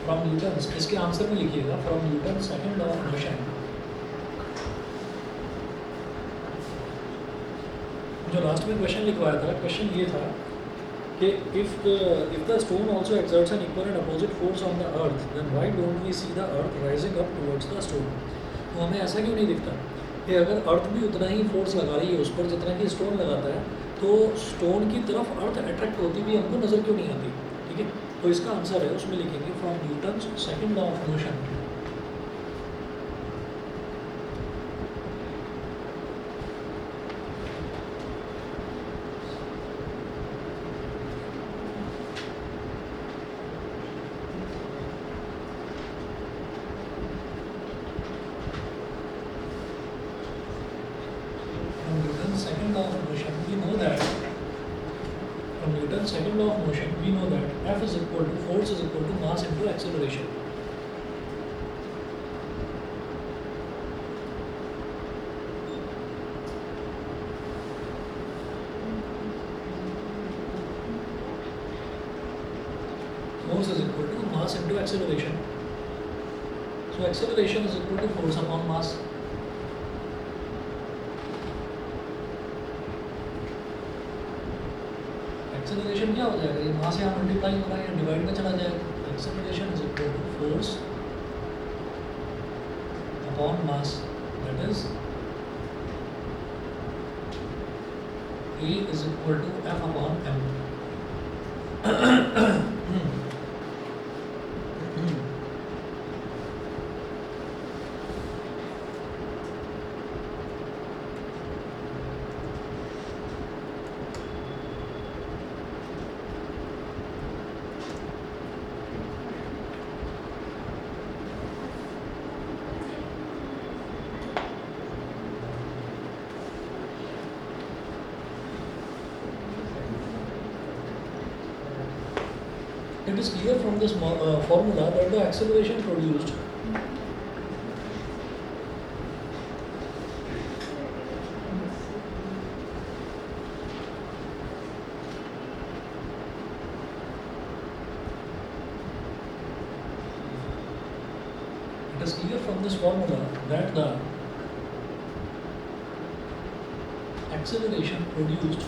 From Newton, इसके answer में लिखिएगा from Newton second law of motion. जो लास्ट में क्वेश्चन लिखवाया था, क्वेश्चन ये था कि if the stone also exerts an equal and opposite force on the earth then why don't we see the earth rising up towards the stone. तो हमें ऐसा क्यों नहीं दिखता कि अगर अर्थ भी उतना ही फोर्स लगा रही है उस पर जितना कि स्टोन लगाता है, तो स्टोन की तरफ अर्थ अट्रैक्ट होती भी हमको नज़र क्यों नहीं आती? ठीक है, तो इसका आंसर है, उसमें लिखेंगे from Newton second law of motion. Second law of motion, we know that from Newton's second law of motion, we know that F is equal to force is equal to mass into acceleration. Force is equal to mass into acceleration. So acceleration is equal to force upon mass. Acceleration क्या हो जाएगा? ये मास यहाँ multiply हो रहा है या divide में चला जाएगा। Acceleration is equal to force upon mass, that is E is equal to F upon M। It is clear from this formula that the acceleration produced the acceleration produced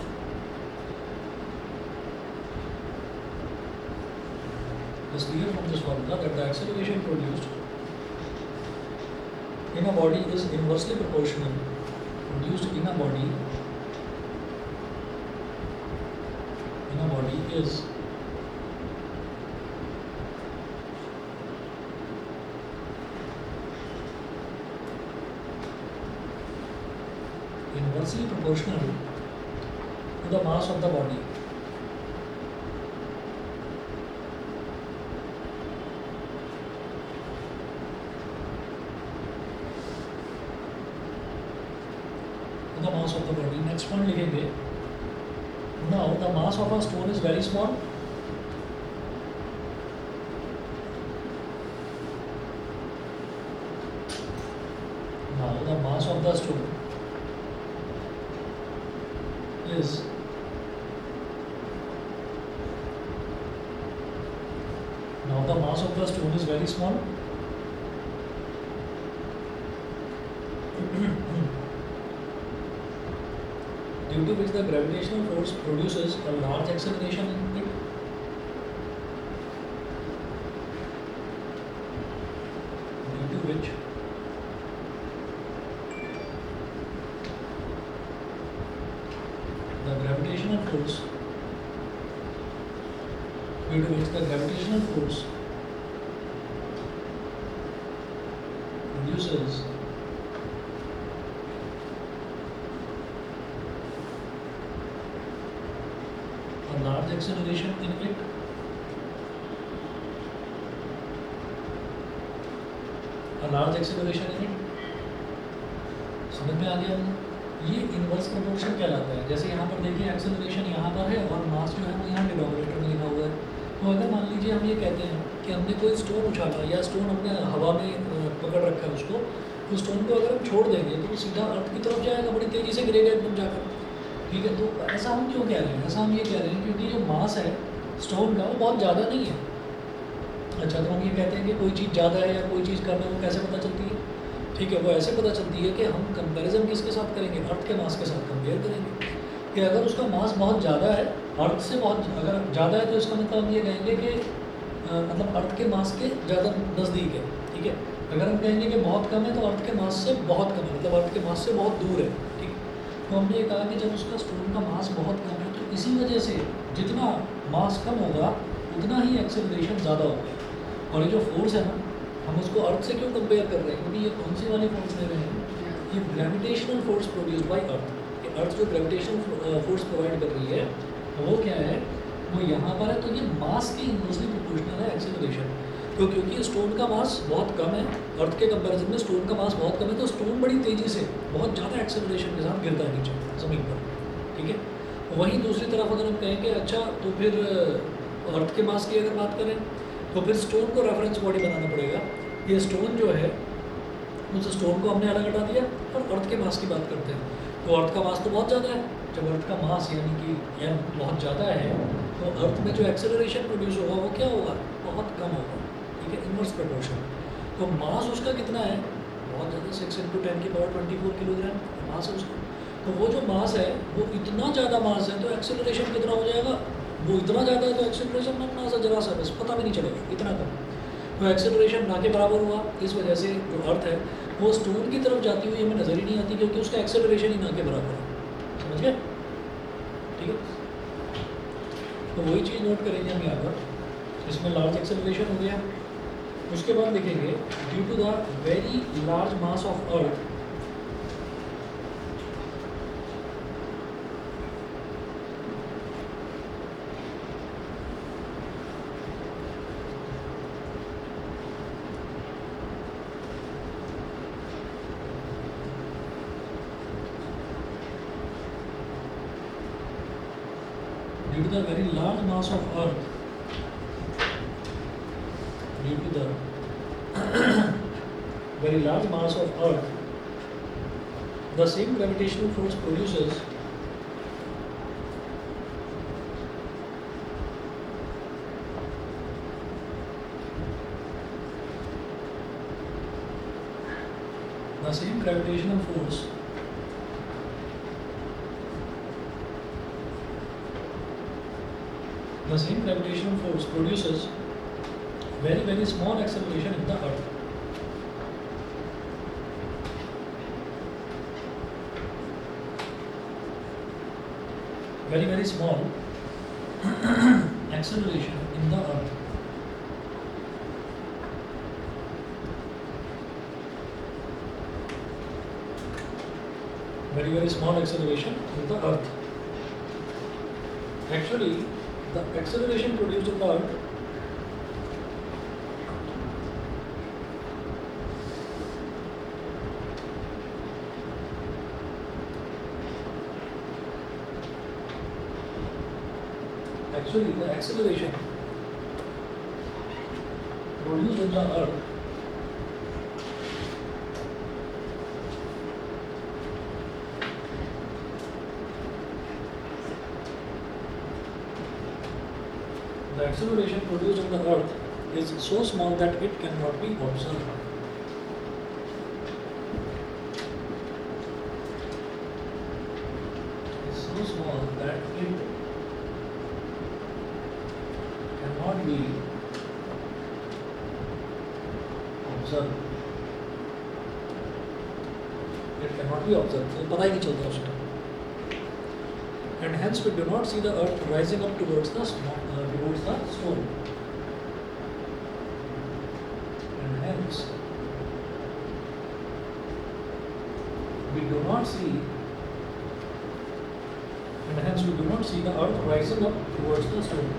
is clear from this formula that the acceleration produced in a body is inversely proportional. Produced in a body is inversely proportional to the mass of the body. The mass of the body. Next one लिखेंगे. Now the mass of a stone is very small. Now the mass of the stone is very small. Due to which the gravitational force produces a large acceleration in it. Due to which the gravitational force produces a large acceleration in it. समझ में आ गया? ये inverse proportion कहलाता है। जैसे यहाँ पर देखिए एक्सेलरेशन यहाँ पर है और मास जो है वो यहाँ डिनोमिनेटर में लिखा हुआ है। तो अगर मान लीजिए हम ये कहते हैं कि हमने कोई स्टोन उछाला या स्टोन हमने हवा में पकड़ रखा है उसको, तो स्टोन को अगर हम छोड़ देंगे तो वो सीधा अर्थ की तरफ जाएगा, बड़ी तेज़ी से गिरेगा एकदम जाकर। ठीक है, तो ऐसा हम क्यों कह रहे हैं? ऐसा हम ये कह रहे हैं क्योंकि जो मास है स्टोन का वो बहुत ज़्यादा नहीं है। अच्छा, तो हम ये कहते हैं कि कोई चीज़ ज़्यादा है या कोई चीज़ कम है, वो कैसे पता चलती है? ठीक है, वो ऐसे पता चलती है कि हम कंपैरिजन किसके साथ करेंगे, अर्थ के मास के साथ कंपेयर करेंगे। कि अगर उसका मास बहुत ज़्यादा है, अर्थ से बहुत अगर ज़्यादा है, तो इसका मतलब हम ये कहेंगे कि मतलब अर्थ के मास के ज़्यादा नज़दीक है। ठीक है, अगर हम कहेंगे कि बहुत कम है, तो अर्थ के मास से बहुत कम है, मतलब अर्थ के मास से बहुत दूर है। ठीक, तो हमने ये कहा कि जब उसका स्टोन का मास बहुत कम है, तो इसी वजह से जितना मास कम होगा उतना ही एक्सेलरेशन ज़्यादा होगा। और ये जो फोर्स है ना, हम उसको अर्थ से क्यों कंपेयर कर रहे हैं, क्योंकि ये कौन सी वाली फोर्स ले रहे हैं, ये ग्रेविटेशनल फोर्स प्रोड्यूस्ड बाय अर्थ। कि अर्थ जो ग्रेविटेशनल फोर्स प्रोवाइड कर रही है, वो क्या है, वो यहाँ पर है, तो ये मास के इनवर्सली प्रोपोर्शनल है एक्सेलरेशन। तो क्योंकि स्टोन का मास बहुत कम है, अर्थ के कंपैरिजन में स्टोन का मास बहुत कम है, तो स्टोन बड़ी तेज़ी से बहुत ज़्यादा एक्सेलरेशन के साथ गिरता है नीचे ज़मीन पर। ठीक है, वहीं दूसरी तरफ अगर हम कहें कि अच्छा, तो फिर अर्थ के मास की अगर बात करें, तो फिर स्टोन को रेफरेंस बॉडी बनाना पड़ेगा। ये स्टोन जो है, उस स्टोन को हमने अलग हटा दिया और अर्थ के मास की बात करते हैं। तो अर्थ का मास तो बहुत ज़्यादा है, जब अर्थ का मास यानी कि m बहुत ज़्यादा है, तो अर्थ में जो एक्सेलरेशन प्रोड्यूस होगा वो क्या होगा, बहुत कम होगा। ठीक है, इनवर्स प्रोपोर्शन। तो मास उसका कितना है, बहुत ज़्यादा, 6 × 10⁻24 किलोग्राम मास है उसका। तो वो जो मास है, वो इतना ज़्यादा मास है, तो एक्सेलरेशन कितना हो जाएगा, वो इतना ज़्यादा है, तो एक्सेलरेशन अपना सा जरा सा, बस पता भी नहीं चलेगा, इतना कम। तो एक्सेलरेशन ना के बराबर हुआ, इस वजह से जो अर्थ है वो स्टोन की तरफ जाती हुई हमें नज़र ही नहीं आती, क्योंकि उसका एक्सेलरेशन ही ना के बराबर है। समझ गए? ठीक है, तो वही चीज़ नोट करेंगे हम यहाँ पर। इसमें लार्ज एक्सेलरेशन हो गया। उसके बाद लिखेंगे due to the very large mass of earth, due to the very large mass of earth, due to the very large mass of earth, the same gravitational force produces the same gravitational force produces very small acceleration in the earth. Very small acceleration in the earth. Very small acceleration in the earth. Actually, the acceleration produced in the earth the acceleration produced in the earth is so small that it cannot be observed. It's so small that it cannot be observed. It cannot be observed. तो पता ही नहीं चलता उसका. And hence we do not see the earth rising up towards the stone. And hence we do not see the earth rising up towards the stone.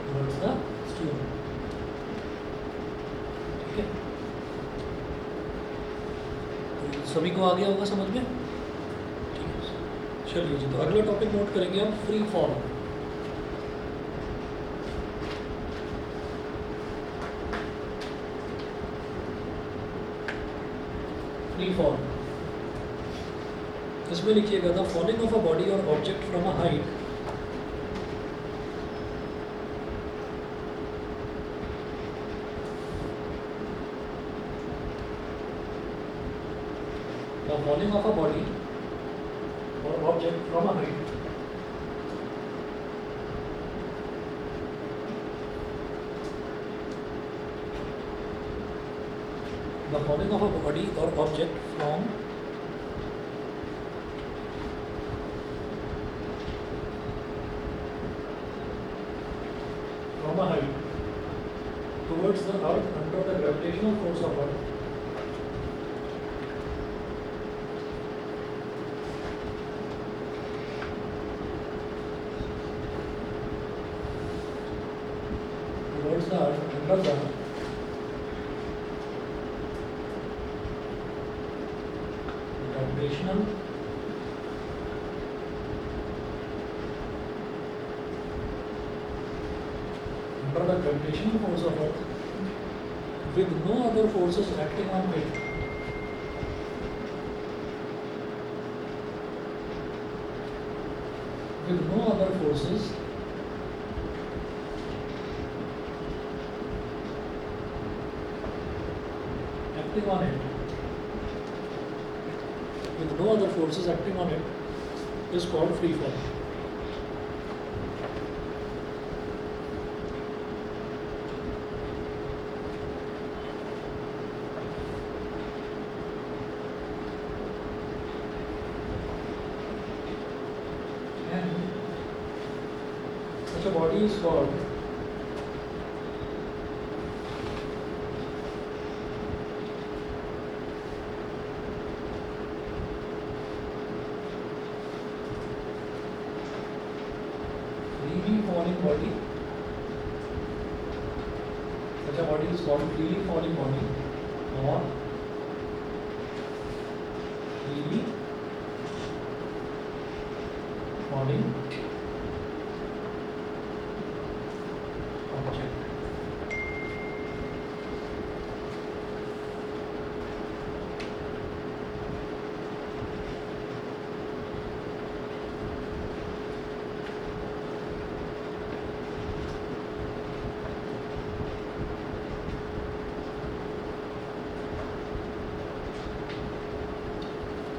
Towards the stone. ठीक है, तो सभी को आ गया होगा समझ में? ठीक है, चलिए जी, तो अगला टॉपिक नोट करेंगे हम, फ्री फॉल। Free fall. इसमें लिखिएगा the falling of a body और object from a height the falling of a body or object from a height the falling of a body or object from a height towards the earth under the gravitational force of earth towards the earth under the gravitational force of earth with no other forces acting on it with no other forces acting on it with no other forces acting on it is called free fall. And such a body is called freely falling body. Such a body is called freely falling body or freely falling object.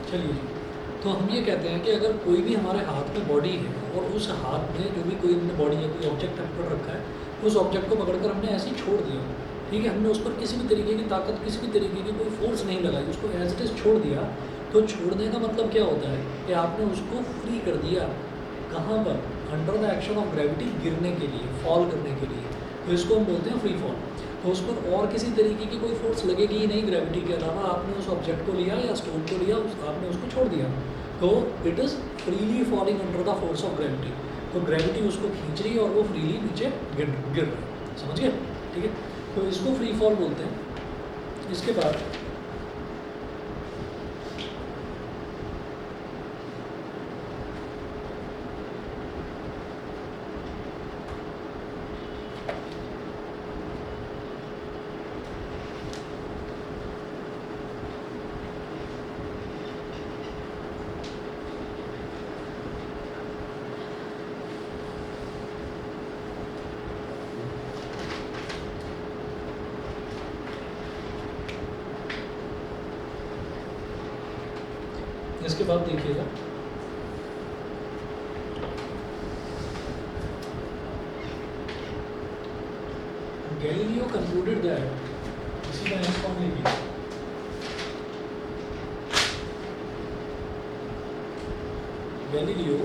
चलिए, तो हम ये कहते हैं कि अगर कोई भी हमारे हाथ में बॉडी है और उस हाथ में जो भी कोई हमने बॉडी या कोई ऑब्जेक्ट हमने पकड़ रखा है, उस ऑब्जेक्ट को पकड़कर हमने ऐसे ही छोड़ दिया, ठीक है, हमने उस पर किसी भी तरीके की ताकत, किसी भी तरीके की कोई फोर्स नहीं लगाई, उसको एज इट इज़ छोड़ दिया, तो छोड़ने का मतलब क्या होता है कि आपने उसको फ्री कर दिया। कहाँ पर? Under the action of gravity, गिरने के लिए, फॉल करने के लिए, तो इसको हम बोलते हैं फ्री फॉल। तो उस पर और किसी तरीके की कोई फोर्स लगेगी ही नहीं ग्रेविटी के अलावा, आपने उस ऑब्जेक्ट को लिया या स्टोन को लिया, आपने उसको छोड़ दिया, तो it is freely falling under the force of gravity. तो ग्रेविटी उसको खींच रही है और वो फ्रीली नीचे गिर रहा है, समझ गए? ठीक है, तो इसको फ्री फॉल बोलते हैं। इसके बाद इसके बाद देखिएगा, गैलीलियो कंक्लूडेड दैट, इसी का नेक्स्ट फॉर्म लिखिए, गैलीलियो,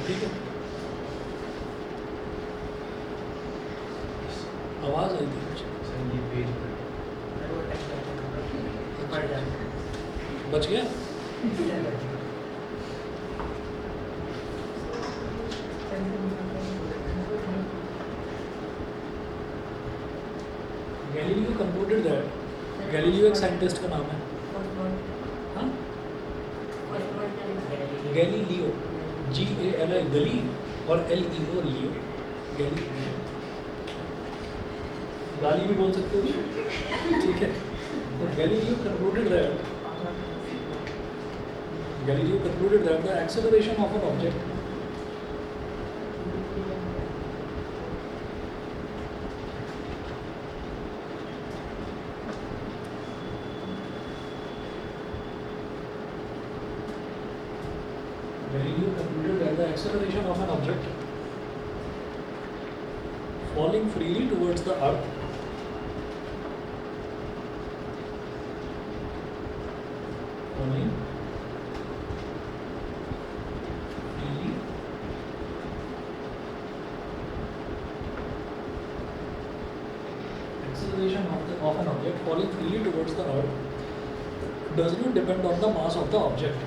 ठीक है, आवाज़ आई थी कुछ, बच गया? गैलीलियो कंक्लूडेड दैट, गैलीलियो एक साइंटिस्ट का नाम है, हाँ, गैलीलियो, GALI गली और LEO लियो, गैलीलियो। गाली भी बोल सकते हो, ठीक है। तो Galileo concluded that the acceleration of an object falling freely towards the earth falling freely acceleration of an object falling freely towards the earth does not depend on the mass of the object.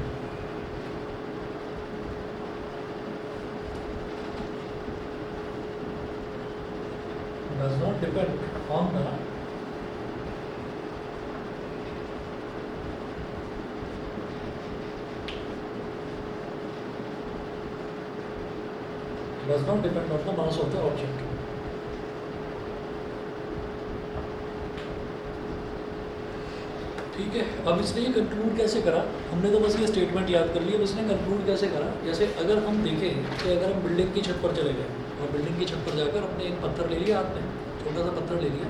Does not depend on the mass of the object. ठीक है, अब इसने ये conclude कैसे करा? हमने तो बस ये स्टेटमेंट याद कर ली, अब इसने कंक्लूड कैसे करा? जैसे अगर हम देखें कि अगर हम बिल्डिंग की छत पर चले गए और बिल्डिंग की छत पर जाकर हमने एक पत्थर ले लिया हाथ में, छोटा सा पत्थर ले लिया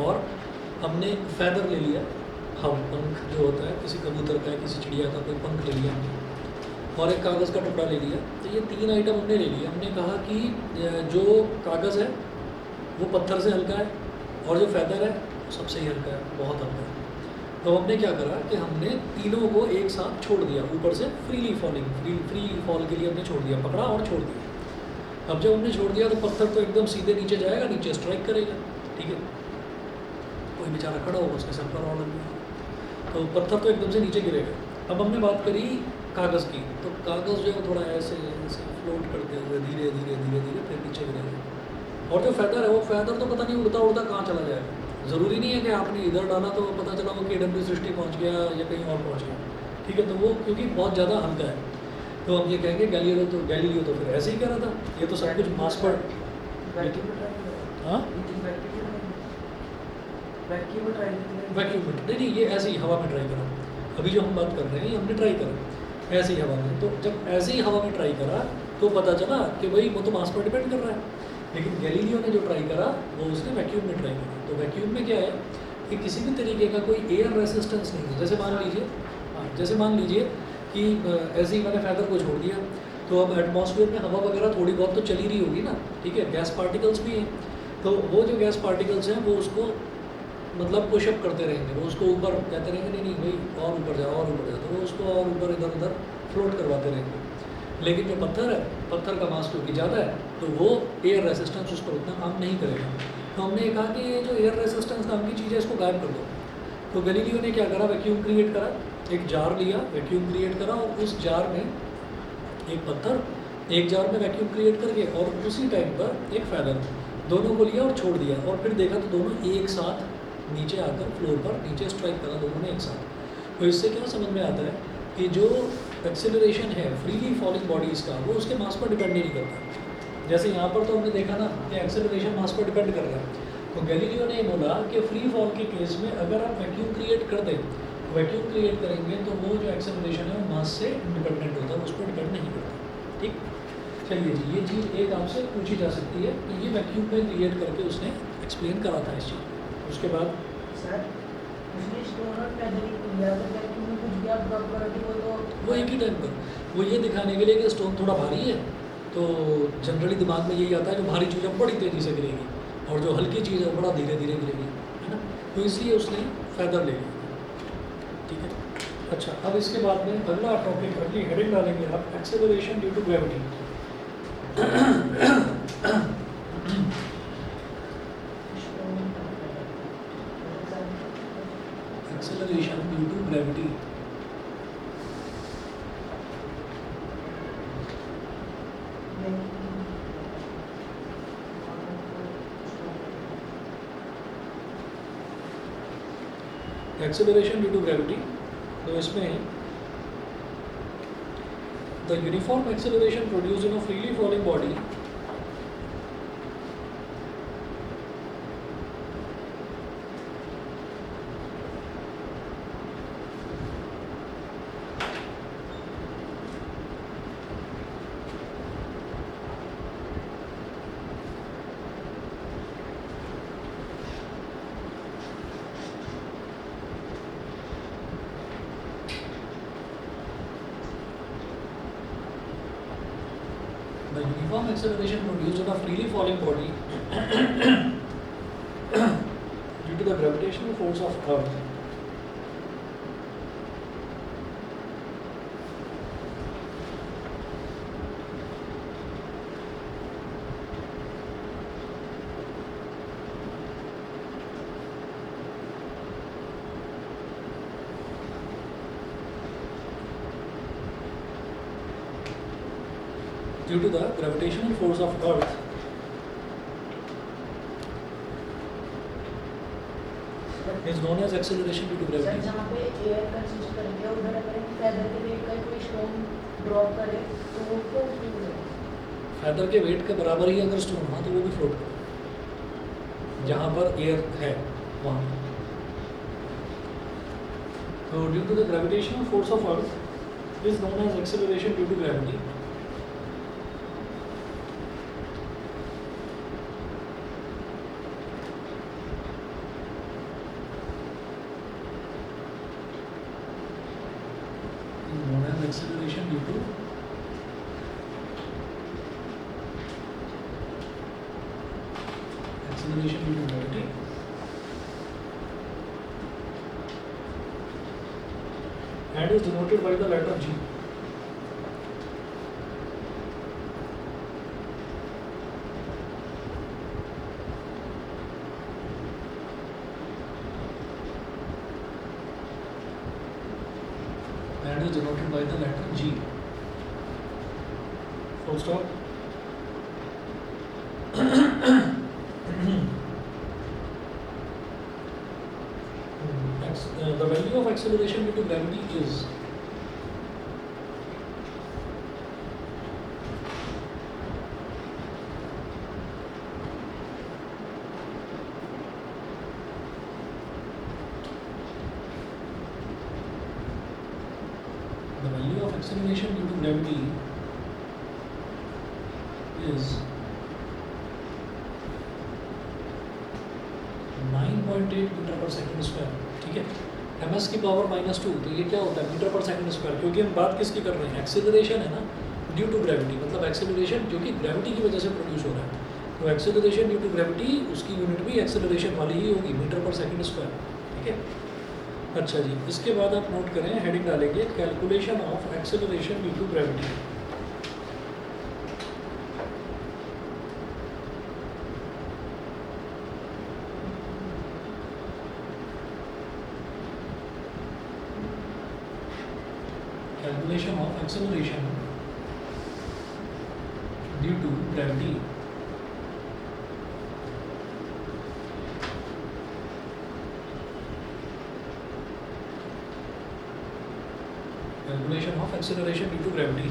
और हमने फैदर ले लिया, हम पंख जो होता है किसी कबूतर का, किसी चिड़िया का कोई पंख ले लिया हमने, और एक कागज़ का टुकड़ा ले लिया। तो ये 3 आइटम हमने ले लिए। हमने कहा कि जो कागज़ है वो पत्थर से हल्का है और जो फैदर है सबसे ही हल्का है, बहुत हल्का है। तो हमने क्या करा कि हमने तीनों को एक साथ छोड़ दिया, ऊपर से फ्री फॉल के लिए हमने छोड़ दिया, पकड़ा और छोड़ दिया। अब जब हमने छोड़ दिया तो पत्थर तो एकदम सीधे नीचे जाएगा, नीचे स्ट्राइक करेगा, ठीक है। कोई बेचारा खड़ा होगा, उसके सर पर और लग गया, तो पत्थर तो एकदम से नीचे गिरेगा। अब हमने बात करी कागज़ की, तो कागज़ जो है थोड़ा ऐसे ऐसे फ्लोट करते हुए धीरे धीरे फिर नीचे गिरेगा। और जो फैदर है वो फैदर तो पता नहीं उड़ता उड़ता कहाँ चला जाएगा। ज़रूरी नहीं है कि आपने इधर डाला तो पता चला वो KW सृष्टि पहुँच गया या कहीं और पहुँच गया, ठीक है। तो वो क्योंकि बहुत ज़्यादा हल्का है, तो हम ये कहेंगे गैलीलियो तो फिर ऐसे ही कह रहा था, ये तो सब कुछ मास पर। हाँ, वैक्यूम में नहीं, ये ऐसे ही हवा में ट्राई करा। अभी जो हम बात कर रहे हैं ये हमने ट्राई करा ऐसे ही हवा में। तो जब ऐसे ही हवा में ट्राई करा तो पता चला कि भाई वो तो मास पर डिपेंड कर रहा है। लेकिन गैलीलियो ने जो ट्राई करा वो उसने वैक्यूम में ट्राई करा। तो वैक्यूम में क्या है कि किसी भी तरीके का कोई एयर रेसिस्टेंस नहीं है। जैसे मान लीजिए कि ऐसे ही मैंने फैदर को छोड़ दिया, तो अब एटमॉस्फेयर में हवा वगैरह थोड़ी बहुत तो चली रही होगी ना, ठीक है। गैस पार्टिकल्स भी हैं, तो वो जो गैस पार्टिकल्स हैं वो उसको मतलब पुशअप करते रहेंगे, वो उसको ऊपर कहते रहेंगे नहीं भाई और ऊपर जाओ और ऊपर जाओ, तो वो उसको और ऊपर इधर उधर फ्लोट करवाते रहेंगे। लेकिन जो पत्थर है, पत्थर का मास क्योंकि ज़्यादा है तो वो एयर रेसिस्टेंस उस पर उतना काम नहीं करेगा। तो हमने कहा कि ये जो एयर रेसिस्टेंस नाम की चीज़ है इसको गायब कर दो। तो गैलीलियो ने क्या करा, वैक्यूम क्रिएट करा, एक जार लिया, वैक्यूम क्रिएट करा और उस जार में एक पत्थर, एक जार में वैक्यूम क्रिएट करके और उसी टाइम पर एक फैदर, दोनों को लिया और छोड़ दिया और फिर देखा तो दोनों एक साथ नीचे आकर फ्लोर पर नीचे स्ट्राइक करा दोनों ने एक साथ। तो इससे क्या समझ में आता है कि जो एक्सेलरेशन है फ्रीली फॉलिंग बॉडीज़ का वो उसके मास पर डिपेंड नहीं करता। जैसे यहाँ पर तो हमने देखा ना कि एक्सेलरेशन मास पर डिपेंड कर रहा है। तो गैलीलियो ने बोला कि फ्री फॉल के केस में अगर आप वैक्यूम क्रिएट कर दें, वैक्यूम क्रिएट करेंगे तो वो जो एक्सेलरेशन है वो मास से इंडिपेंडेंट होता है, उस पर डिपेंड नहीं करता, ठीक। चलिए जी, ये चीज़ एक आपसे पूछी जा सकती है कि ये वैक्यूम में क्रिएट करके उसने एक्सप्लेन करा था इस चीज़। उसके बाद वो एक ही टाइम पर वो ये दिखाने के लिए कि स्टोन थोड़ा भारी है, तो जनरली दिमाग में यही आता है जो भारी चीज़ है बड़ी तेज़ी से गिरेगी और जो हल्की चीज़ है वो बड़ा धीरे धीरे गिरेगी, है ना। तो इसलिए उसने फैदर ले लिया, ठीक है। अच्छा, अब इसके बाद में अगला टॉपिक अगली हेडिंग डालेंगे आप, acceleration due to gravity. Acceleration due to gravity. Acceleration due to gravity. तो इसमें the uniform acceleration produced in a freely falling body maximum acceleration produced in a freely falling body due to the gravitational force of Earth due to the gravitational force of Earth is known as acceleration due to sir gravity. जहाँ पे air का चीज करेंगे उधर अगर feather के wait का कोई स्टोन ड्रॉप करे तो वो फ्लोट नहीं करेगा। फैदर के वेट के बराबर ही अगर स्टोन हुआ तो वो भी फ्लोट करेगा जहाँ पर एयर है वहाँ। तो due to the gravitational force of earth is known as acceleration due to gravity. known as acceleration due to gravity and is denoted by the letter G. And is denoted by the letter G. Full stop. The value of acceleration due to gravity is acceleration due to gravity is 9.8 metre पर second square. ठीक है, ms की power -2, तो ये क्या होता है metre पर सेकंड स्क्वायर, क्योंकि हम बात किसकी कर रहे हैं, एक्सेलरेशन है ना ड्यू टू ग्रेविटी, मतलब एक्सेलरेशन जो कि ग्रेविटी की वजह से प्रोड्यूस हो रहा है। तो एक्सेलरेशन ड्यू टू ग्रेविटी उसकी यूनिट भी एक्सेलरेशन वाली ही होगी, मीटर पर सेकंड स्क्वायर। ठीक है, अच्छा जी, इसके बाद आप नोट करें, हेडिंग डालेंगे calculation of acceleration due to gravity. Calculation of acceleration due to gravity. Calculation of acceleration due to gravity.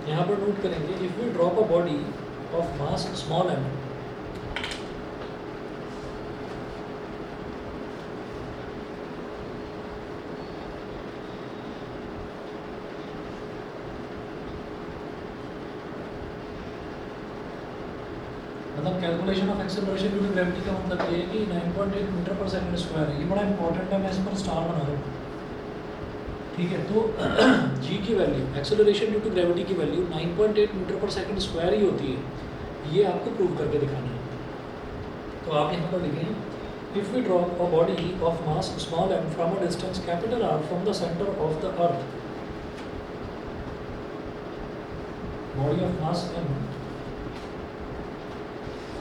यहाँ पर नोट करेंगे, if we drop a body of mass small m मतलब calculation of acceleration due to gravity का मतलब ये है कि 9.8 metre पर सेकंड स्क्वायर है। ये बड़ा इंपॉर्टेंट है, मैं इस पर स्टार बना रहा हूँ। ठीक है, तो जी की value, acceleration due to gravity की वैल्यू 9.8 मीटर पर सेकंड स्क्वायर ही होती है। ये आपको प्रूव करके दिखाना है। तो आप यहाँ पर लिखें, if we drop a body of mass small m from a distance capital R from the centre of the earth, body of mass m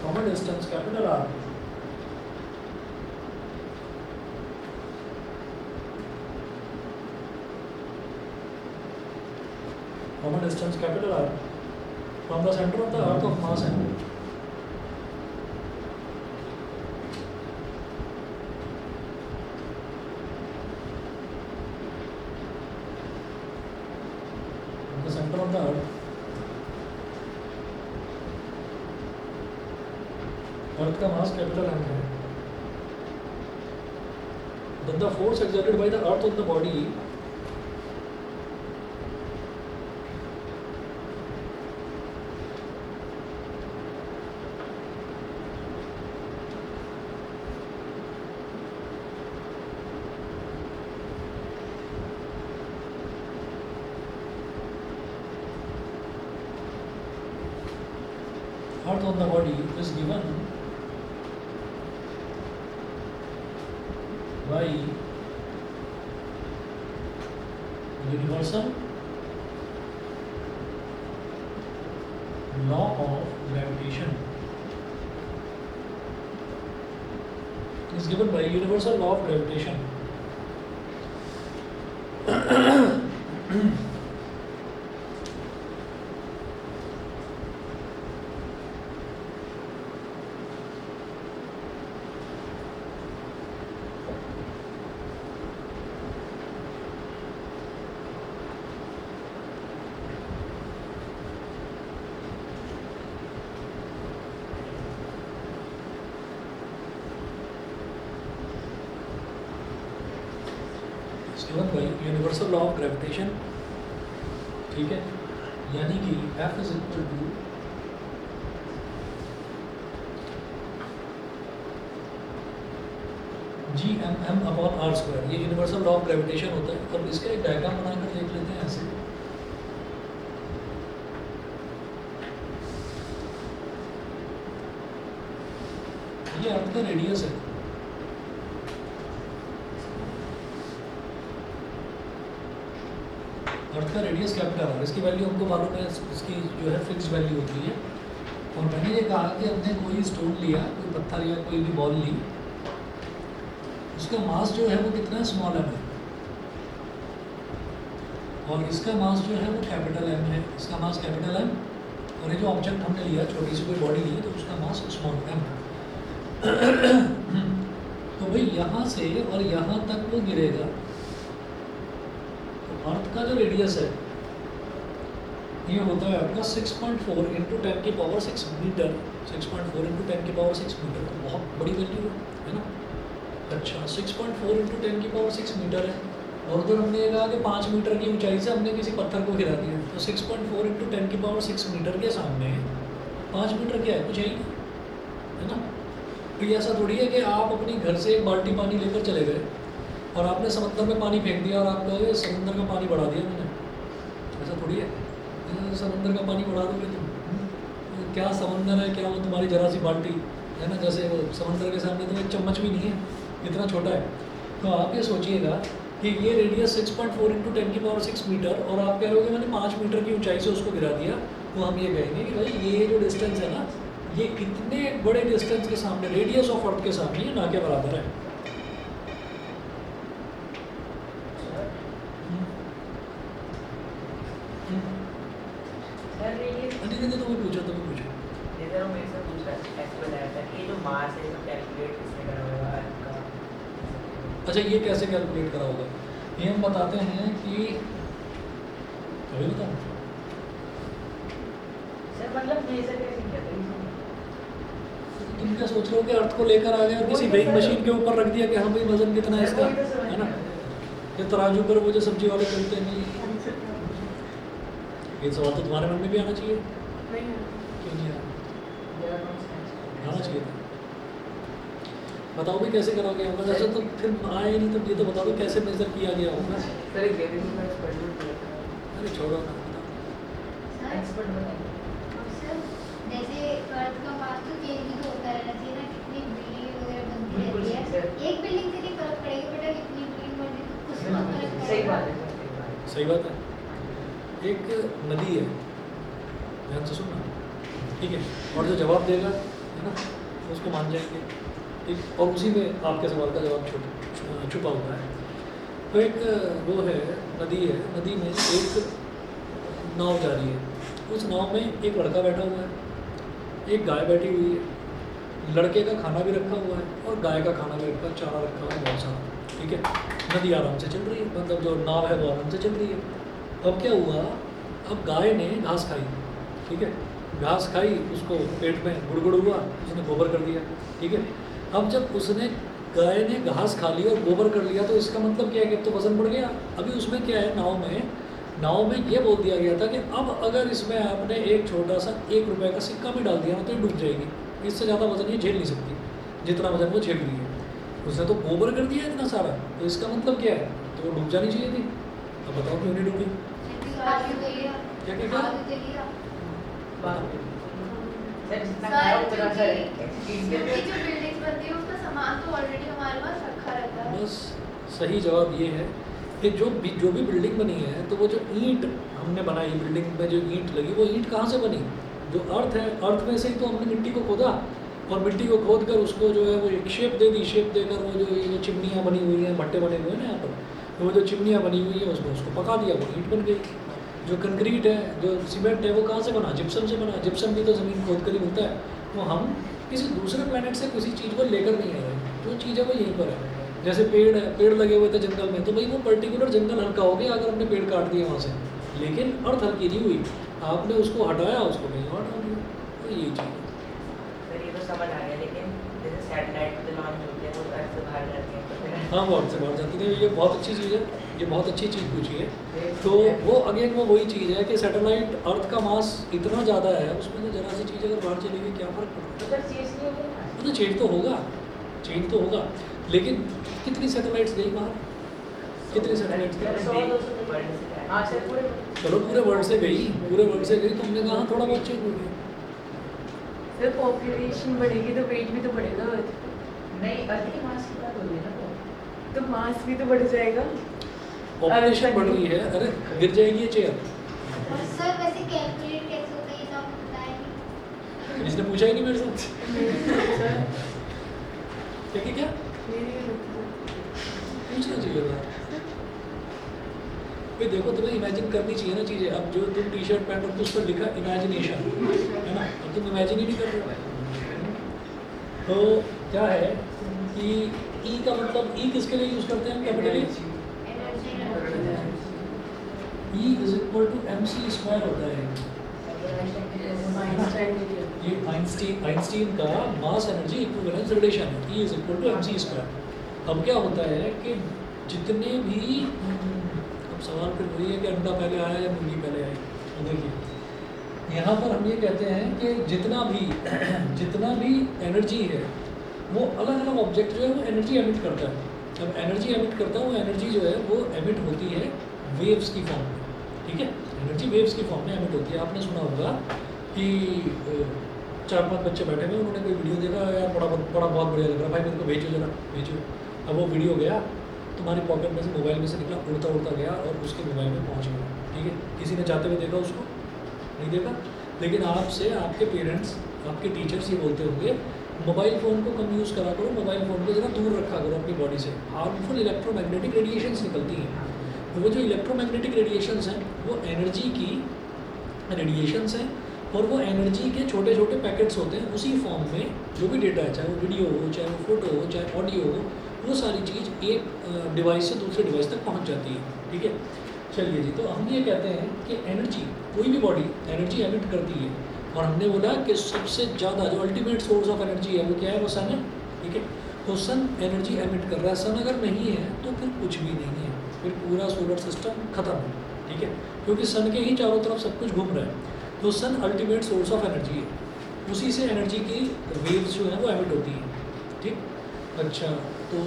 from a distance capital R from a distance capital R from the center of the earth of mass m from the center of the earth अर्थ का mass capital M है, then the force exerted by the earth on the body earth on the body is given by universal law of gravitation. Is given by universal law of gravitation. given by universal law of gravitation, ठीक है, यानी कि F is equal to G(m)m upon r square. ये universal law of gravitation होता है। और इसका एक डायग्राम बनाकर देख लेते हैं ऐसे। ये अर्थ का रेडियस है। अर्थ का रेडियस कैपिटल है, इसकी वैल्यू हमको मालूम है, इसकी जो है फिक्स वैल्यू होती है। और मैंने ये कहा कि हमने कोई स्टोन लिया, कोई पत्थर या कोई भी बॉल ली, उसका मास जो है वो कितना स्मॉल एम है, और इसका मास जो है वो कैपिटल एम है। इसका मास कैपिटल एम, और ये जो ऑब्जेक्ट हमने लिया, छोटी सी कोई बॉडी ली, तो उसका मास स्मॉल एम है। तो भाई यहाँ से और यहाँ तक वो गिरेगा, अर्थ का जो रेडियस है ये होता है आपका 6.4 इंटू 10 की पावर 6 मीटर। 6.4 इंटू 10 की पावर 6 मीटर, तो बहुत बड़ी वैल्यू है ना। अच्छा, 6.4 इंटू 10 की पावर 6 मीटर है। और उधर हमने ये कहा कि 5 मीटर की ऊंचाई से हमने किसी पत्थर को गिरा दिया, तो 6.4 इंटू 10 की पावर 6 मीटर के सामने 5 मीटर क्या है, कुछ है ही नहीं, है ना। तो ये ऐसा थोड़ी है कि आप अपनी घर से एक बाल्टी पानी लेकर चले गए और आपने समंदर में पानी फेंक दिया और आप कहोगे समंदर का पानी बढ़ा दिया मैंने। ऐसा थोड़ी है, समंदर का पानी बढ़ा दोगे तुम। क्या समंदर है, क्या वो तुम्हारी जरा सी बाल्टी है ना। जैसे वो समंदर के सामने तो एक चम्मच भी नहीं है, इतना छोटा है। तो आप ये सोचिएगा कि ये रेडियस 6.4 इंटू 10 की पावर 6 मीटर, और आप कह रहे हो कि मैंने 5 मीटर की ऊंचाई से उसको गिरा दिया। तो हम ये कहेंगे कि भाई ये जो डिस्टेंस है ना, ये इतने बड़े डिस्टेंस के सामने, रेडियस ऑफ अर्थ के सामने ये ना के बराबर है। तुम्हें पूछा इधर मेरे से पूछ रहा है ऐसे बताया था कि ये जो मास है इसको कैलकुलेट किसने करा होगा अर्थ का। अच्छा, ये कैसे कैलकुलेट करा होगा, ये हम बताते हैं कि कभी बताओ सर, मतलब मेजर कैसे किया था? तुम क्या सोच रहे हो कि अर्थ को लेकर आ गए और किसी वेइंग मशीन के ऊपर रख दिया कि हाँ भाई वजन कितना है इसका, है ना। ये तराजू पर वो जो सब्जी वाले करते हैं, नहीं ये सवाल तो तुम्हारे मन में भी आना चाहिए। क्यों नहीं आना चाहिए था? बताओ भी कैसे करोगे हम, ऐसा तो फिर आए नहीं, तो ये तो बता दो कैसे मेजर किया गया होगा। सर एक गेमिंग का एक्सपेरिमेंट किया था। अरे छोड़ो ना, एक्सपर्ट बताइए। जैसे अर्थ का मास तो चेंज भी तो होता रहना चाहिए ना, कितनी बिल्डिंग वगैरह बनती बिल्कुल रहती ठीक है। है। एक बिल्डिंग से नहीं फर्क पड़ेगा, बेटा कितनी बिल्डिंग बनती है तो कुछ तो फर्क पड़ेगा। सही बात है सर, सही बात है। सही बात है। एक नदी है, ध्यान से सुनना, ठीक है, और जो जवाब देगा है ना उसको मान जाएंगे, ठीक। और उसी में आपके सवाल का जवाब छुपा हुआ है। तो एक वो है, नदी है, नदी में एक नाव जा रही है। उस नाव में एक लड़का बैठा हुआ है, एक गाय बैठी हुई है, लड़के का खाना भी रखा हुआ है और गाय का खाना भी रखा, चारा रखा हुआ है बहुत सारा, ठीक है। नदी आराम से चल रही है, मतलब जो नाव है वो आराम से चल रही है। अब क्या हुआ, अब गाय ने घास खाई, ठीक है, घास खाई, उसको पेट में गुड़गुड़ हुआ, उसने गोबर कर दिया, ठीक है। अब जब उसने, गाय ने घास खा ली और गोबर कर लिया, तो इसका मतलब क्या है कि अब तो वजन बढ़ गया। अभी उसमें क्या है, नाव में ये बोल दिया गया था कि अब अगर इसमें आपने एक छोटा सा 1 रुपये का सिक्का भी डाल दिया ना तो ये डूब जाएगी, इससे ज़्यादा वजन ये झेल नहीं सकती जितना वजन वो झेल रही है। उसने तो गोबर कर दिया इतना सारा, तो इसका मतलब क्या है, तो वो डूब जानी चाहिए थी। अब बताओ क्यों नहीं डूबी? क्या आगे चलिए, क्या क्या क्या? आगे चलिए। बात है। सर जितना सर, खाया उतना क्योंकि सर क्योंकि जो बिल्डिंग्स बनती है उसका सामान तो ऑलरेडी हमारे पास रखा रहता है। बस सही जवाब ये है कि जो भी बिल्डिंग बनी है तो वो जो ईंट हमने बनाई बिल्डिंग में जो ईंट लगी वो ईंट कहाँ से बनी? जो अर्थ है, अर्थ में से ही तो हमने मिट्टी को खोदा और मिट्टी को खोद कर उसको जो है वो एक शेप दे दी। शेप देकर वो जो ये चिमनियाँ बनी हुई हैं, भट्टे बने हुए हैं ना यहाँ पर, तो वो जो चिमनियाँ बनी हुई है उसमें उसको पका दिया, वो ईंट बन गई। जो कंक्रीट है, जो सीमेंट है, वो कहाँ से बना? जिप्सम से बना। जिप्सम भी तो ज़मीन खोद कर ही मिलता है। तो हम किसी दूसरे प्लेनेट से किसी चीज़ को लेकर नहीं आ रहे, जो चीज़ है वो यहीं पर है। जैसे पेड़ है, पेड़ लगे हुए थे जंगल में, तो भाई वो पर्टिकुलर जंगल हल्का हो गया अगर हमने पेड़ काट दिए वहाँ से, लेकिन अर्थ हल्की नहीं हुई। आपने उसको हटाया, उसको कहीं और हटा दिया, तो यही चीज़ है। सर ये तो समझ आ गया, लेकिन जैसे सैटेलाइट जो लॉन्च होते हैं वो तो अर्थ से बाहर जाते हैं, तो फिर हाँ, वो अर्थ से बाहर जाती है। ये बहुत अच्छी चीज़ है, ये बहुत अच्छी चीज़ पूछी है। तो वो अगेन वो वही चीज़ है कि सैटेलाइट अर्थ का मास इतना ज़्यादा है, उसमें तो जरा सी चीज़ अगर बाहर चली गई क्या फ़र्क पड़ता है? तो सर चीज़ नहीं होगी ना। वो तो चेंज तो होगा, चेंज तो होगा, लेकिन कितनी सैटेलाइट्स गई बाहर? कितनी सैटेलाइट्स गई? 100-200 वर्ल्ड से है। हाँ सर पूरे चलो पूरे वर्ल्ड से गई, पूरे वर्ल्ड से गई, तो हमने कहा थोड़ा बहुत चेंज हो गया। सर पॉपुलेशन बढ़ेगी तो वेट भी तो बढ़ेगा, नहीं, अर्थ की मास की बात हो रही है ना तो मास भी तो बढ़ जाएगा। पॉपुलेशन बढ़ रही है, अरे गिर जाएगी ये चेयर। और सर वैसे कैलकुलेट कैसे होता है ये तो आपको पता है नहीं? इसने पूछा ही नहीं मेरे से। सर क्या मेरी पूछना चाहिए था। भाई देखो, तुम्हें इमेजिन करनी चाहिए ना चीज़ें। अब जो तुम टी शर्ट पहन रहे हो उस पर लिखा इमेजिनेशन, है ना, अब तुम इमेजिन ही नहीं कर रहे हो। तो क्या है कि ई का मतलब, ई किसके लिए यूज़ करते हैं कैपिटली? E is equal to M C square होता है। ये आइंस्टीन का मास एनर्जी इक्विवेलेंस रिलेशन है, E is equal to M C square. अब क्या होता है कि जितने भी, अब सवाल फिर वही है कि अंडा पहले आया या मुर्गी पहले आई। तो देखिए यहाँ पर हम ये कहते हैं कि जितना भी एनर्जी है वो अलग अलग ऑब्जेक्ट जो है वो एनर्जी एमिट करता है। अब एनर्जी एमिट करता है, वो एनर्जी जो है वो एमिट होती है वेव्स की फॉर्म में, ठीक है। एनर्जी वेव्स की फॉर्म में एमिट होती है। आपने सुना होगा कि 4-5 बच्चे बैठे हुए, उन्होंने कोई वीडियो देखा, यार बड़ा बहुत बढ़िया लग रहा है भाई, मेरे को भेजो जरा, भेजो। अब वो वीडियो गया तुम्हारी पॉकेट में से, मोबाइल में से निकला, उड़ता उड़ता गया और उसके मोबाइल में पहुंच गया, ठीक है। किसी ने जाते हुए देखा उसको? नहीं देखा। लेकिन आपसे आपके पेरेंट्स, आपके टीचर्स ये बोलते होंगे मोबाइल फ़ोन को कम यूज़ करा करो, मोबाइल फ़ोन को ज़रा दूर रखा करो अपनी बॉडी से, हार्मफुल इलेक्ट्रोमैग्नेटिक रेडिएशंस निकलती हैं। तो वो जो इलेक्ट्रोमैग्नेटिक रेडिएशंस हैं वो एनर्जी की रेडिएशंस हैं, और वो एनर्जी के छोटे छोटे पैकेट्स होते हैं। उसी फॉर्म में जो भी डेटा है, चाहे वो वीडियो हो, चाहे वो फ़ोटो हो, चाहे ऑडियो हो, वो सारी चीज़ एक डिवाइस से दूसरे डिवाइस तक पहुंच जाती है, ठीक है। चलिए जी, तो हम ये कहते हैं कि एनर्जी, कोई भी बॉडी एनर्जी एमिट करती है, और हमने बोला कि सबसे ज़्यादा जो अल्टीमेट सोर्स ऑफ एनर्जी है वो क्या है? वो सन है, ठीक है। तो सन एनर्जी एमिट कर रहा है। सन अगर नहीं है तो फिर कुछ भी नहीं है, फिर पूरा सोलर सिस्टम ख़त्म है, ठीक है, क्योंकि सन के ही चारों तरफ सब कुछ घूम रहा है। तो सन अल्टीमेट सोर्स ऑफ एनर्जी है, उसी से एनर्जी की वेव्स जो है वो एमिट होती हैं, ठीक। अच्छा, तो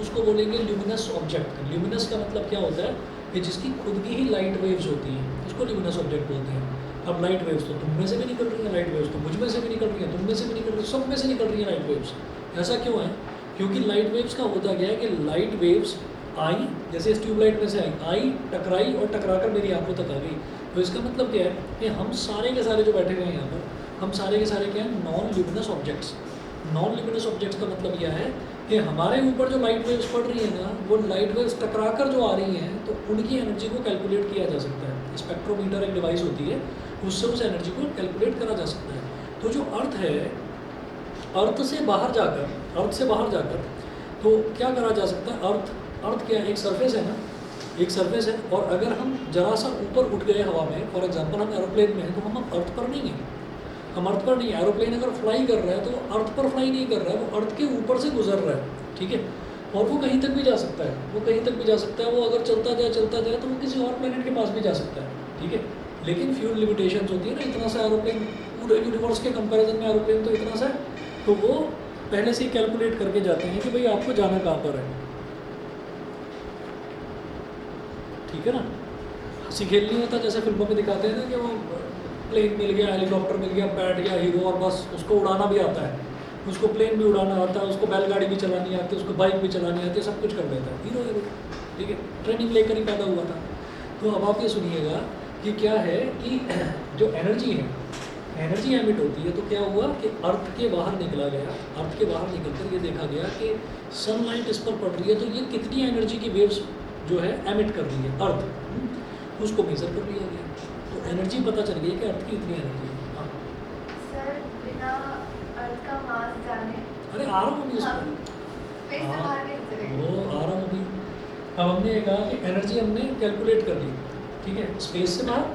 उसको बोलेंगे ल्यूमिनस ऑब्जेक्ट। ल्यूमिनस का मतलब क्या होता है कि जिसकी खुद की ही लाइट वेव्स होती हैं, उसको ल्यूमिनस ऑब्जेक्ट बोलते हैं। अब लाइट वेव्स तो तुम में से भी निकल रही हैं, लाइट वेव्स तो मुझ में से भी निकल रही हैं, तुम में से भी निकल रही हैं, सब में से निकल रही हैं लाइट वेव्स। ऐसा क्यों है? क्योंकि लाइट वेव्स का होता क्या है कि लाइट वेव्स आई, जैसे इस ट्यूबलाइट में से आई, टकराई और टकरा कर मेरी आंखों तक आ गई। तो इसका मतलब क्या है कि हम सारे के सारे जो बैठे हुए हैं यहाँ पर, हम सारे के सारे क्या हैं? Non luminous objects. Non luminous objects का मतलब यह है कि हमारे ऊपर जो लाइट वेव्स पड़ रही है ना, वो लाइट वेव्स टकरा कर जो आ रही हैं, तो उनकी एनर्जी को कैलकुलेट किया जा सकता है। स्पेक्ट्रोमीटर एक डिवाइस होती है, उससे उस एनर्जी को कैलकुलेट करा जा सकता है। तो जो अर्थ है, अर्थ से बाहर जाकर तो क्या करा जा सकता है? अर्थ क्या है? एक सरफेस है ना, एक सरफेस है, और अगर हम जरा सा ऊपर उठ गए हवा में, फॉर एग्जांपल हम एरोप्लेन में हैं, तो हम अर्थ पर नहीं हैं, हम अर्थ पर नहीं। एरोप्लेन अगर फ्लाई कर रहा है तो वो अर्थ पर फ्लाई नहीं कर रहा है, वो अर्थ के ऊपर से गुजर रहा है, ठीक है। और वो कहीं तक भी जा सकता है, वो अगर चलता जाए तो वो किसी और प्लेनेट के पास भी जा सकता है, ठीक है। लेकिन फ्यूल लिमिटेशंस होती है ना, इतना सा एरोप्लेन, पूरे यूनिवर्स के कंपैरिजन में एरोप्लेन तो इतना सा है, तो वो पहले से ही कैलकुलेट करके जाते हैं कि भाई आपको जाना कहाँ पर है, ठीक है ना। हंसी खेल नहीं होता, जैसे फिल्मों में दिखाते हैं ना कि वो प्लेन मिल गया, हेलीकॉप्टर मिल गया, बैठ गया हीरो और बस उसको उड़ाना भी आता है, उसको प्लेन भी उड़ाना आता है, उसको बैलगाड़ी भी चलानी आती है, उसको बाइक भी चलानी आती है, सब कुछ कर लेता है, हीरो है वो, ठीक है, ट्रेनिंग लेकर ही पैदा हुआ था। तो अब आप ये सुनिएगा कि क्या है कि जो एनर्जी है, एनर्जी एमिट होती है, तो क्या हुआ कि अर्थ के बाहर निकला गया, अर्थ के बाहर निकलकर ये देखा गया कि सनलाइट इस पर पड़ रही है, तो ये कितनी एनर्जी की वेव्स जो है एमिट कर रही है अर्थ, उसको मेजर कर लिया गया, तो एनर्जी पता चल गई कि अर्थ की इतनी एनर्जी है। हाँ, सर बिना अर्थ का मास जाने अरे आ रहा हूँ अभी हाँ, उसमें, स्पेस से बाहर कैसे चलेंगे? वो आ रहा हूँ अभी। अब हमने ये कहा कि एनर्जी हमने कैलकुलेट कर ली, ठीक है, स्पेस से बाहर,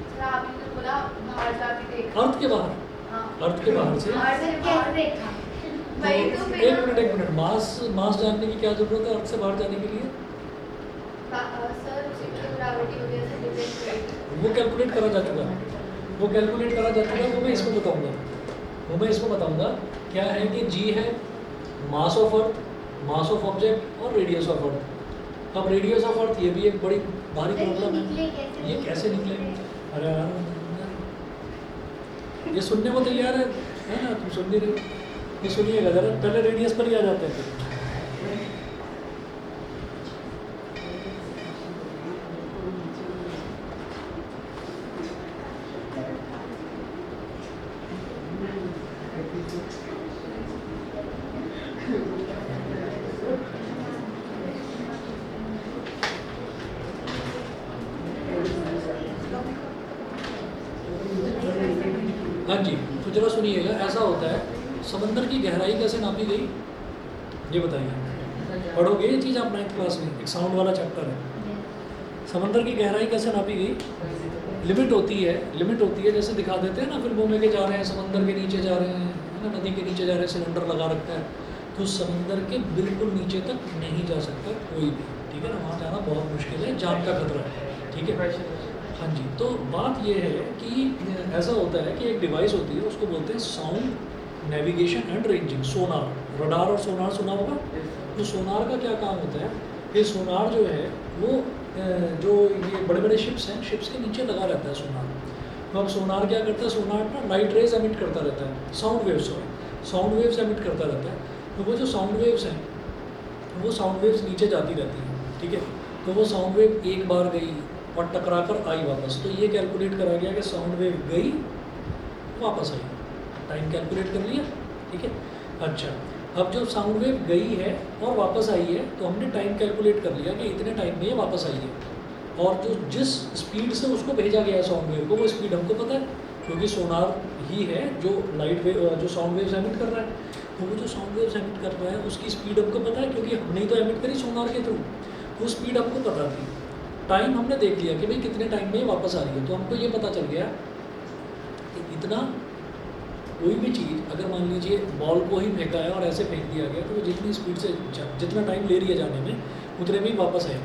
सर आपने तो बोला बाहर जाके देखा। अर्थ के बाहर, हाँ, अर्थ के बाहर से। बाहर से कैसे बाहर देखा? वही तो एक मिनट, मास जानने की क्या जरूरत है अर्थ से बाहर जाने के लिए? सर उसी की ग्रेविटी वजह से डिपेंड करेगी। वो कैलकुलेट करा जा चुका है, वो कैलकुलेट करा जा चुका है, वो मैं इसमें बताऊंगा, वो मैं इसमें बताऊंगा। क्या है कि जी है मास of earth, mass of object और रेडियस ऑफ अर्थ। अब रेडियस ऑफ अर्थ ये भी एक बड़ी भारी प्रॉब्लम है, निकले कैसे? ये कैसे निकले? अरे यार, ये सुनने को तैयार है ना, तुम सुन नहीं रहे हो, ये सुनिएगा जरा, पहले रेडियस पर ही आ जाते हैं। हाँ जी, तो जरा सुनिएगा, ऐसा होता है, समंदर की गहराई कैसे नापी गई ये बताइए, पढ़ोगे ये चीज़ आप 9th क्लास में, एक साउंड वाला चैप्टर है। समंदर की गहराई कैसे नापी गई? लिमिट होती है, जैसे दिखा देते हैं ना फिल्मों में के जा रहे हैं समंदर के नीचे जा रहे हैं, है ना, नदी के नीचे जा रहे हैं, सिलेंडर लगा रखा है, तो समंदर के बिल्कुल नीचे तक नहीं जा सकता कोई भी, ठीक है ना, वहाँ जाना बहुत मुश्किल है, जान का खतरा है, ठीक है। हाँ जी, तो बात ये है कि ऐसा होता है कि एक डिवाइस होती है, उसको बोलते हैं sound navigation and ranging, Sonar. Radar और सोनार सुना होगा। तो सोनार का क्या काम होता है कि सोनार जो है वो जो ये बड़े बड़े शिप्स हैं, शिप्स के नीचे लगा रहता है सोनार। तो अब सोनार क्या करता है, सोनार ना लाइट रेज एमिट करता रहता है, साउंड वेव्स एमिट करता रहता है। तो वो जो साउंड वेव्स हैं, वो साउंड वेव्स नीचे जाती रहती हैं, ठीक है। तो वो साउंड वेव एक बार गई और टकरा कर आई वापस, तो ये कैलकुलेट करा गया कि साउंड वेव गई वापस आई, टाइम कैलकुलेट कर लिया, ठीक है। अच्छा, अब जब साउंड वेव गई है और वापस आई है, तो हमने टाइम कैलकुलेट कर लिया कि इतने टाइम में ये वापस आई है, और जो जिस स्पीड से उसको भेजा गया है साउंड वेव को, वो स्पीड हमको पता है, क्योंकि सोनार ही है जो लाइट वेव जो साउंड वेव्स एमिट कर रहा है। तो वो जो साउंड वेव्स एमिट कर रहा है उसकी स्पीड हमको पता है, क्योंकि हमने ही तो एमिट करी सोनार के थ्रू, वो स्पीड हमको पता थी। टाइम हमने देख लिया कि भाई कितने टाइम में वापस आ रही है, तो हमको ये पता चल गया कि इतना, कोई भी चीज़ अगर मान लीजिए बॉल को ही फेंका है और ऐसे फेंक दिया गया, तो वो जितनी स्पीड से जितना टाइम ले रही है जाने में, उतने में ही वापस आएगी।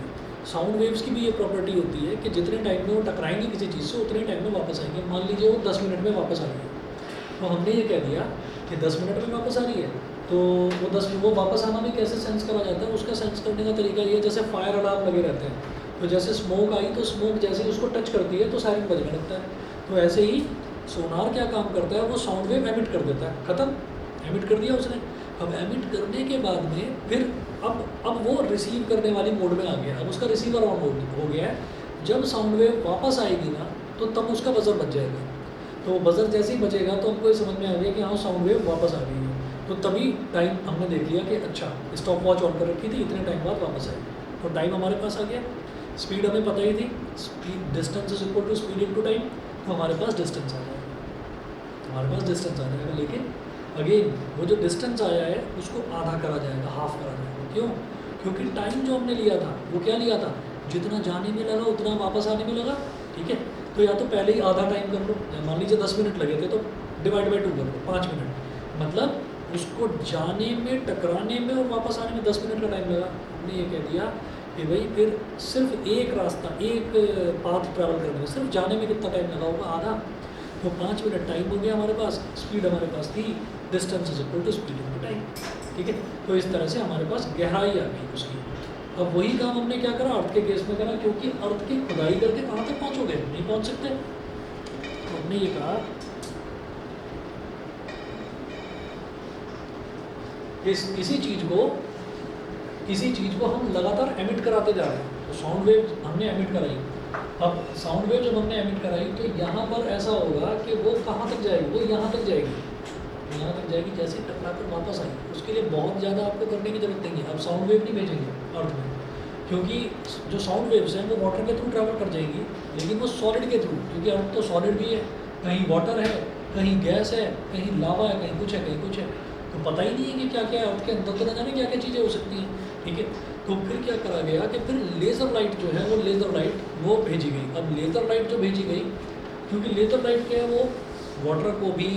साउंड वेव्स की भी ये प्रॉपर्टी होती है कि जितने टाइम में वो टकराएंगी किसी चीज़ से, उतने टाइम में वापस आएंगे। मान लीजिए वो 10 मिनट में वापस आ रही है, तो हमने ये कह दिया कि 10 मिनट में वापस आ रही है, तो वो वापस आना भी कैसे सेंस करा जाता है? उसका सेंस करने का तरीका ये, जैसे फायर अलार्म लगे रहते हैं, तो जैसे स्मोक आई तो स्मोक जैसे ही उसको टच करती है तो सायरन बजने लगता है। तो ऐसे ही सोनार क्या काम करता है, वो साउंड वेव एमिट कर देता है, ख़त्म, एमिट कर दिया उसने। अब एमिट करने के बाद में फिर अब वो रिसीव करने वाली मोड में आ गया, अब उसका रिसीवर ऑन हो गया है। जब साउंड वेव वापस आएगी ना, तो तब उसका बजर बज जाएगा। तो बजर जैसे ही बजेगा तो हमको ये समझ में आ गया कि हाँ साउंड वेव वापस आ गई है। तो तभी टाइम हमने देख लिया कि अच्छा स्टॉप वॉच ऑन कर रखी थी, इतने टाइम बाद वापस आएगी, तो टाइम हमारे पास आ गया। स्पीड हमें पता ही थी, speed distance is equal to speed into time, तो हमारे पास डिस्टेंस आ जाएगा, लेकिन अगेन वो जो डिस्टेंस आया है उसको आधा करा जाएगा, हाफ करा जाएगा। क्यों? क्योंकि टाइम जो हमने लिया था वो क्या लिया था, जितना जाने में लगा उतना वापस आने में लगा, ठीक है। तो या तो पहले ही आधा टाइम कर लो, मान लीजिए 10 मिनट लगे थे तो डिवाइड बाई 2 कर लो, 5 मिनट, मतलब उसको जाने में, टकराने में और वापस आने में 10 मिनट का टाइम लगा। हमने ये कह दिया कि भाई फिर सिर्फ एक रास्ता, एक पाथ ट्रैवल करने में सिर्फ जाने में कितना टाइम लगा होगा, आधा, तो 5 मिनट टाइम हो गया हमारे पास, स्पीड हमारे पास थी, distance is equal to speed into time, ठीक है। तो इस तरह से हमारे पास गहराई आ गई उसकी। अब वही काम हमने क्या करा, अर्थ के केस में करा, क्योंकि अर्थ की खुदाई करके कहाँ तक पहुँचोगे, नहीं पहुँच सकते, हमने ये कहा कि किसी चीज़ को हम लगातार एमिट कराते जा रहे हैं। तो साउंड वेव हमने एमिट कराई, अब साउंड वेव जब हमने एमिट कराई तो यहाँ पर ऐसा होगा कि वो कहाँ तक जाएगी, वो यहाँ तक जाएगी, जैसे टकरा कर वापस आई। उसके लिए बहुत ज़्यादा आपको करने की जरूरत नहीं है। अब साउंड वेव नहीं भेजेंगे अर्थ में, क्योंकि जो साउंड वेव्स हैं वो वाटर के थ्रू ट्रैवल कर जाएंगी, लेकिन वो सॉलिड के थ्रू, क्योंकि अर्थ तो सॉलिड भी है, कहीं वाटर है, कहीं गैस है, कहीं लावा है, कहीं कुछ है, कहीं कुछ है। तो पता ही नहीं है कि क्या क्या है अर्थ के अंदर, तो न जाने क्या क्या चीज़ें हो सकती हैं। ठीक है, तो फिर क्या करा गया कि फिर लेज़र लाइट जो है वो लेज़र लाइट वो भेजी गई। अब लेज़र लाइट जो भेजी गई, क्योंकि लेज़र लाइट क्या है, वो वाटर को भी,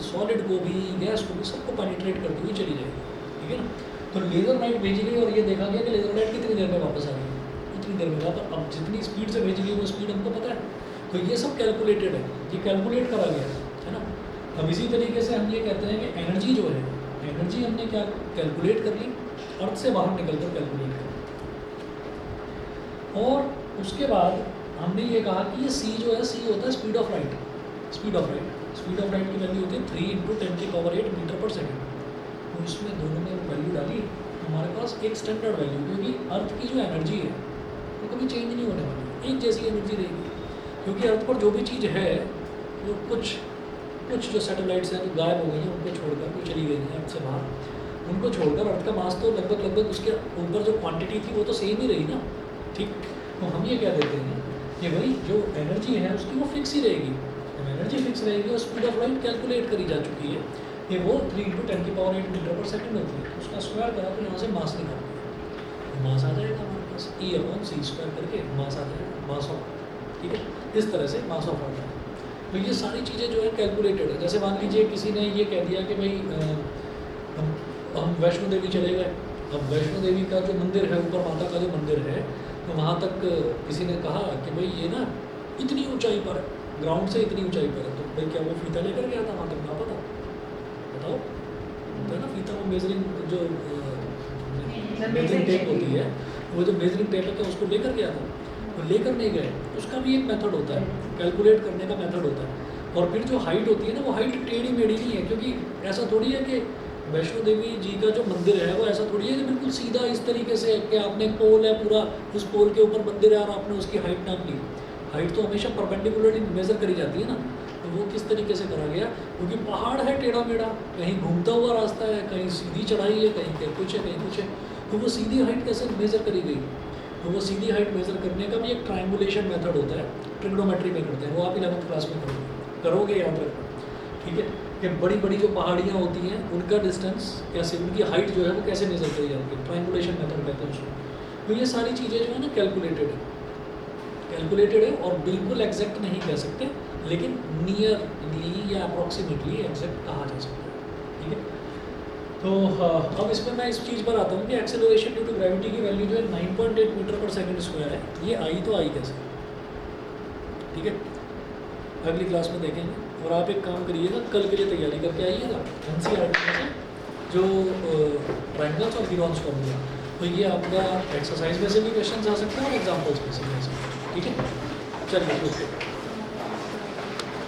सॉलिड को भी, गैस को भी, सबको पेनिट्रेट करती हुई चली जाएगी। ठीक है ना, तो लेज़र लाइट भेजी गई और ये देखा गया कि लेज़र लाइट कितनी देर में वापस आ गई, उतनी देर में वापस। अब जितनी स्पीड से भेजी गई वो स्पीड हमको पता है, तो ये सब कैलकुलेटेड है, ये कैलकुलेट करा गया है ना। अब इसी तरीके से हम ये कहते हैं कि एनर्जी जो है, एनर्जी हमने क्या कैलकुलेट कर ली, अर्थ से बाहर निकल कर कैलकुलेट कर। और उसके बाद हमने ये कहा कि ये सी जो है, सी होता है speed of light. Speed of light की वैल्यू होती है 3 × 10⁻⁸ मीटर/सेकेंड। तो इसमें दोनों में वैल्यू डाली, हमारे पास एक स्टैंडर्ड वैल्यू, क्योंकि अर्थ की जो एनर्जी है वो कभी चेंज नहीं होने वाली, एक जैसी एनर्जी रहेगी। क्योंकि अर्थ पर जो भी चीज़ है वो कुछ जो सैटेलाइट्स हैं जो गायब हो गई हैं, उनको छोड़कर, जो चली गई हैं अर्थ से बाहर, उनको छोड़कर अर्थ का मास तो लगभग उसके ऊपर जो क्वांटिटी थी वो तो सेम ही रही ना। ठीक, तो हम ये क्या देते हैं कि भाई जो एनर्जी है उसकी वो फिक्स ही रहेगी। जब एनर्जी फिक्स रहेगी और स्पीड ऑफ लाइट कैलकुलेट करी जा चुकी है कि वो 3 × 10⁸ मीटर/सेकेंड होती है। उसका स्क्वायर करा तो यहाँ से मास निकाल दिया, मास आ जाएगा हमारे पास E/c² करके मास आ जाएगा, मास ऑफ। ठीक है, इस तरह से मास ऑफ आता है। तो ये सारी चीज़ें जो है कैलकुलेटेड है। जैसे मान लीजिए किसी ने ये कह दिया कि भाई हम वैष्णो देवी चले गए। अब वैष्णो देवी का जो मंदिर है, ऊपर माता का जो मंदिर है, तो वहाँ तक किसी ने कहा कि भाई ये ना इतनी ऊंचाई पर है, ग्राउंड से इतनी ऊंचाई पर है। तो भाई क्या वो फीता लेकर गया था वहाँ तक, ना पता, बताओ। तो है ना फीता, वो मेजरिंग जो मेजरिंग टेप होती है, वो जो मेजरिंग टेप है, क्या उसको लेकर गया था? तो लेकर नहीं गए। उसका भी एक मेथड होता है, कैलकुलेट करने का मेथड होता है। और फिर जो हाइट होती है ना, वो हाइट टेढ़ी मेढ़ी नहीं है, क्योंकि ऐसा थोड़ी है कि वैष्णो देवी जी का जो मंदिर है वो ऐसा थोड़ी है कि बिल्कुल सीधा इस तरीके से कि आपने पोल है पूरा, उस पोल के ऊपर मंदिर है और आपने उसकी हाइट नाप ली। हाइट तो हमेशा परपेंडिकुलरली मेजर करी जाती है ना। तो वो किस तरीके से करा गया, क्योंकि पहाड़ है टेढ़ा मेढ़ा, कहीं घूमता हुआ रास्ता है, कहीं सीधी चढ़ाई है, कहीं कुछ है, कहीं कुछ है। तो वो सीधी हाइट कैसे मेज़र करी गई? तो वो सीधी हाइट मेज़र करने का भी एक ट्रायंगुलेशन मेथड होता है, ट्रिग्नोमेट्री में करते हैं। वो आप 11th क्लास में करोगे, याद रखना। ठीक है, कि बड़ी बड़ी जो पहाड़ियाँ होती हैं उनका डिस्टेंस कैसे, उनकी हाइट जो है वो कैसे मेज़र करी जाती है, ट्रायंगुलेशन मेथड कहते हैं उसको। तो ये सारी चीज़ें जो है ना कैलकुलेटेड है और बिल्कुल एग्जैक्ट नहीं कह सकते, लेकिन नियरली या अप्रॉक्सीमेटली एग्जैक्ट कहा जा सकता है। ठीक है, तो अब इसमें मैं इस चीज़ पर आता हूँ कि एक्सेलरेशन ड्यू टू ग्रेविटी की वैल्यू जो है 9.8 मीटर/सेकंड स्क्वायर है। ये आई तो आई कैसे? ठीक है, अगली क्लास में देखेंगे। और आप एक काम करिएगा, कल के लिए तैयारी करके आइएगा NCERT में से जो ट्रायंगल्स और हीरोन्स फॉर्मूला, तो ये आपका एक्सरसाइज में से भी क्वेश्चन आ सकता है और एग्जाम्पल्स में से भी आ सकता है। ठीक है, चलिए ओके।